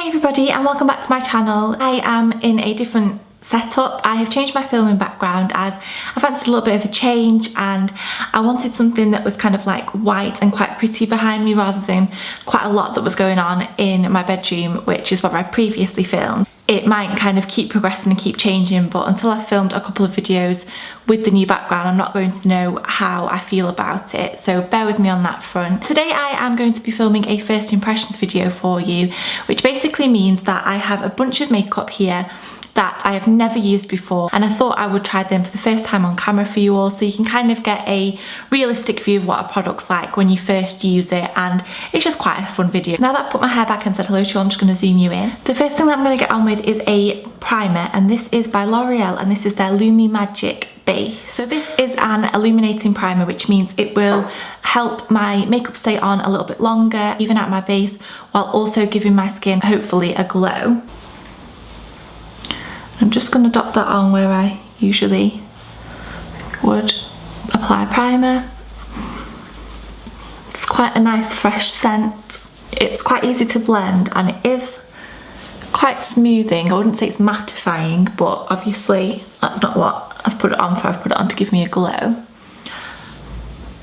Hi everybody and welcome back to my channel. I am in a different setup. I have changed my filming background as I fancied a little bit of a change and I wanted something that was kind of like white and quite pretty behind me rather than quite a lot that was going on in my bedroom, which is where I previously filmed. It might kind of keep progressing and keep changing, but until I've filmed a couple of videos with the new background, I'm not going to know how I feel about it, so bear with me on that front. Today I am going to be filming a first impressions video for you, which basically means that I have a bunch of makeup here that I have never used before, and I thought I would try them for the first time on camera for you all, so you can kind of get a realistic view of what a product's like when you first use it, and it's just quite a fun video. Now that I've put my hair back and said hello to you, I'm just going to zoom you in. The first thing that I'm going to get on with is a primer, and this is by L'Oreal, and this is their Lumi Magic Base. So this is an illuminating primer, which means it will help my makeup stay on a little bit longer, even at my base, while also giving my skin hopefully a glow. I'm just going to dot that on where I usually would apply primer. It's quite a nice fresh scent. It's quite easy to blend and it is quite smoothing. I wouldn't say it's mattifying, but obviously that's not what I've put it on for. I've put it on to give me a glow.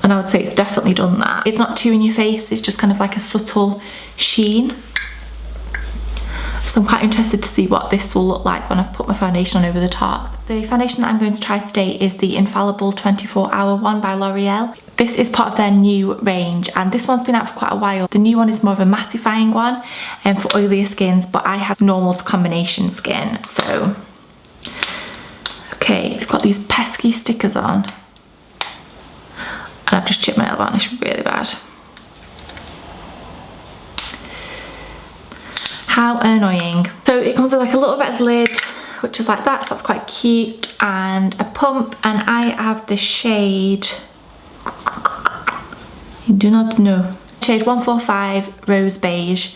And I would say it's definitely done that. It's not too in your face, it's just kind of like a subtle sheen. So I'm quite interested to see what this will look like when I've put my foundation on over the top. The foundation that I'm going to try today is the Infallible 24-Hour one by L'Oreal. This is part of their new range and this one's been out for quite a while. The new one is more of a mattifying one for oilier skins, but I have normal to combination skin. So, okay, they've got these pesky stickers on. And I've just chipped my nail varnish really bad. How annoying. So it comes with like a little red lid, which is like that, so that's quite cute, and a pump, and I have the shade, I do not know, shade 145 Rose Beige.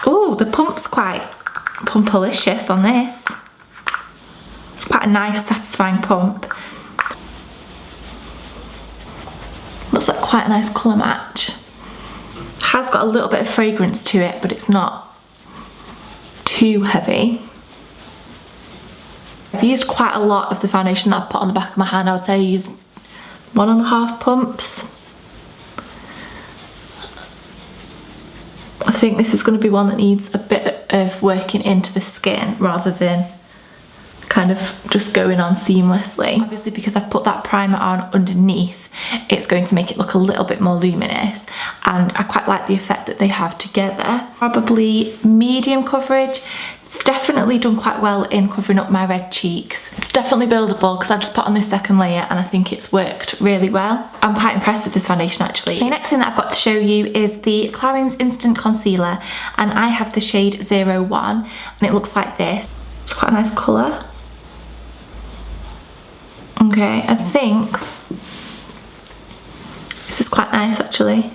Oh, the pump's quite pumpalicious on this. It's quite a nice satisfying pump. Looks like quite a nice colour match. Has got a little bit of fragrance to it, but it's not too heavy. I've used quite a lot of the foundation that I've put on the back of my hand. I would say I used 1.5 pumps. I think this is going to be one that needs a bit of working into the skin rather than kind of just going on seamlessly. Obviously, because I've put that primer on underneath, it's going to make it look a little bit more luminous, and I quite like the effect that they have together. Probably medium coverage. It's definitely done quite well in covering up my red cheeks. It's definitely buildable because I've just put on this second layer and I think it's worked really well. I'm quite impressed with this foundation actually. The next thing that I've got to show you is the Clarins Instant Concealer, and I have the shade 01 and it looks like this. It's quite a nice colour. Okay, I think this is quite nice actually.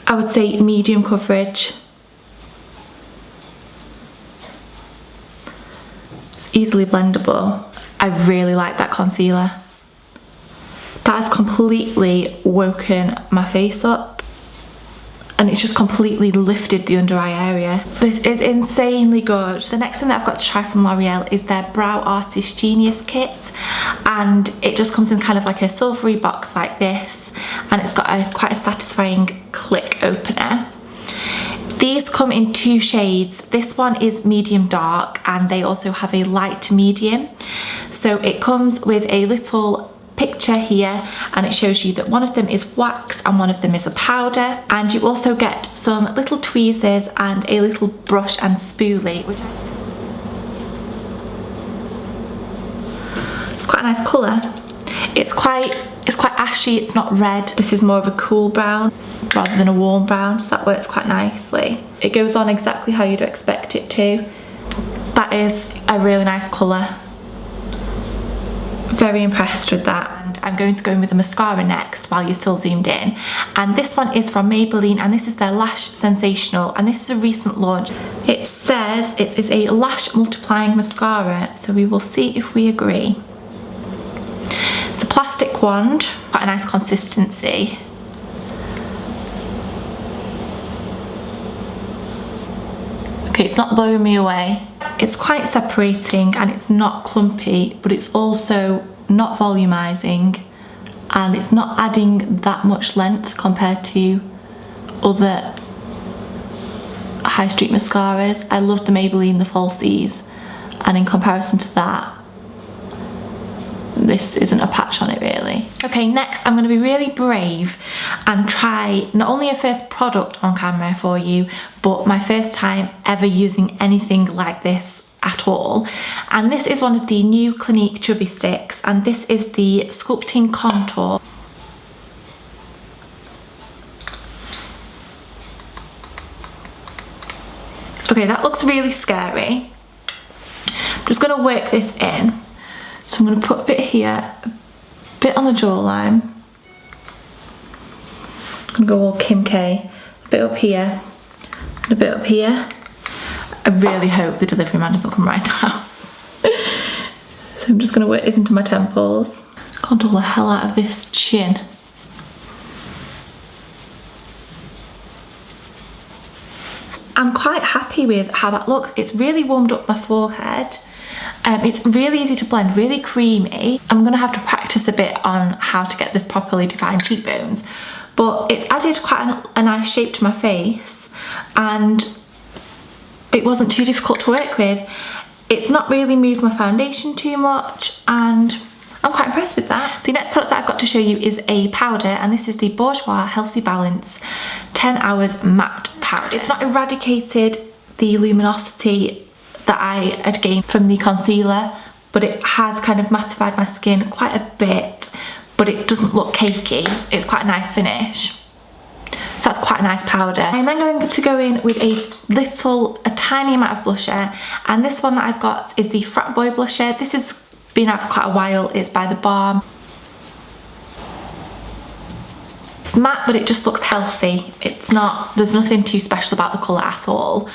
I would say medium coverage. It's easily blendable. I really like that concealer. That has completely woken my face up. And it's just completely lifted the under eye area. This is insanely good. The next thing that I've got to try from L'Oreal is their Brow Artist Genius Kit, and it just comes in kind of like a silvery box like this, and it's got quite a satisfying click opener. These come in 2 shades. This one is medium dark and they also have a light to medium. So it comes with a little picture here and it shows you that one of them is wax and one of them is a powder, and you also get some little tweezers and a little brush and spoolie, which it's quite a nice colour. It's quite ashy, it's not red. This is more of a cool brown rather than a warm brown, so that works quite nicely. It goes on exactly how you'd expect it to. That is a really nice colour. Very impressed with that. And I'm going to go in with a mascara next while you're still zoomed in, and this one is from Maybelline and this is their Lash Sensational, and this is a recent launch. It says it is a lash multiplying mascara, so we will see if we agree. It's a plastic wand, quite a nice consistency. Okay, it's not blowing me away. It's quite separating and it's not clumpy, but it's also not volumizing, and it's not adding that much length compared to other high street mascaras. I love the Maybelline, the Falsies, and in comparison to that, this isn't a patch on it really. Okay, next I'm going to be really brave and try not only a first product on camera for you, but my first time ever using anything like this at all. And this is one of the new Clinique Chubby Sticks, and this is the Sculpting Contour. Okay, that looks really scary. I'm just going to work this in. So I'm going to put a bit here, a bit on the jawline. I'm going to go all Kim K. A bit up here, and a bit up here. I really hope the delivery man doesn't come right now. So I'm just going to work this into my temples. Contour the hell out of this chin. I'm quite happy with how that looks. It's really warmed up my forehead. It's really easy to blend, really creamy. I'm going to have to practice a bit on how to get the properly defined cheekbones, but it's added quite a nice shape to my face, and it wasn't too difficult to work with. It's not really moved my foundation too much, and I'm quite impressed with that. The next product that I've got to show you is a powder, and this is the Bourjois Healthy Balance 10 Hours Matte Powder. It's not eradicated the luminosity that I had gained from the concealer, but it has kind of mattified my skin quite a bit, but it doesn't look cakey. It's quite a nice finish. So that's quite a nice powder. I'm then going to go in with a tiny amount of blusher, and this one that I've got is the Frat Boy blusher. This has been out for quite a while. It's by The Balm. It's matte, but it just looks healthy. It's not, there's nothing too special about the colour at all,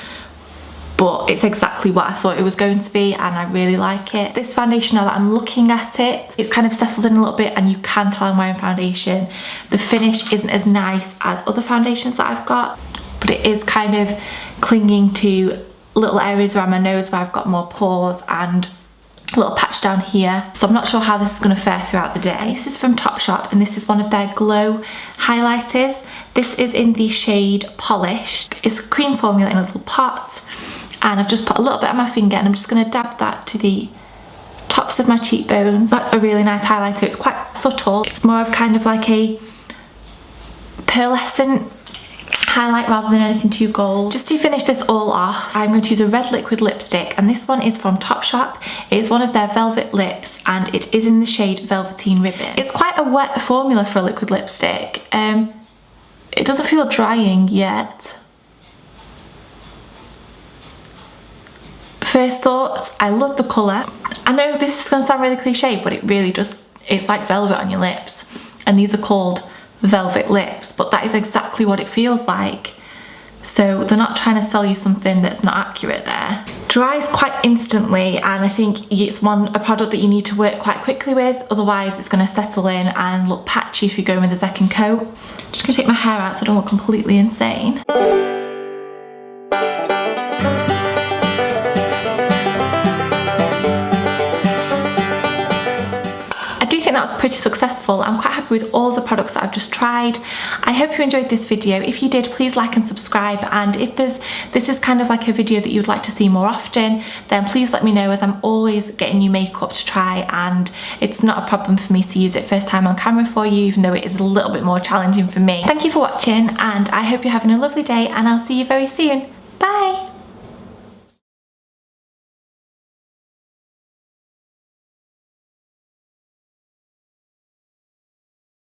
but it's exactly what I thought it was going to be, and I really like it. This foundation, now that I'm looking at it, it's kind of settled in a little bit, and you can tell I'm wearing foundation. The finish isn't as nice as other foundations that I've got, but it is kind of clinging to little areas around my nose where I've got more pores, and a little patch down here. So I'm not sure how this is going to fare throughout the day. This is from Topshop, and this is one of their glow highlighters. This is in the shade Polished. It's a cream formula in a little pot, and I've just put a little bit on my finger, and I'm just going to dab that to the tops of my cheekbones. That's a really nice highlighter. It's quite subtle. It's more of kind of like a pearlescent highlight rather than anything too gold. Just to finish this all off, I'm going to use a red liquid lipstick, and this one is from Topshop. It is one of their velvet lips, and it is in the shade Velveteen Ribbon. It's quite a wet formula for a liquid lipstick. It doesn't feel drying yet. First thoughts, I love the colour. I know this is going to sound really cliche, but it really just, it's like velvet on your lips, and these are called velvet lips, but that is exactly what it feels like. So they're not trying to sell you something that's not accurate there. Dries quite instantly, and I think it's a product that you need to work quite quickly with, otherwise it's going to settle in and look patchy if you go in with a second coat. I'm just going to take my hair out so I don't look completely insane. That was pretty successful. I'm quite happy with all the products that I've just tried. I hope you enjoyed this video. If you did, please like and subscribe, and if this is kind of like a video that you'd like to see more often, then please let me know, as I'm always getting new makeup to try, and it's not a problem for me to use it first time on camera for you, even though it is a little bit more challenging for me. Thank you for watching, and I hope you're having a lovely day, and I'll see you very soon. Bye!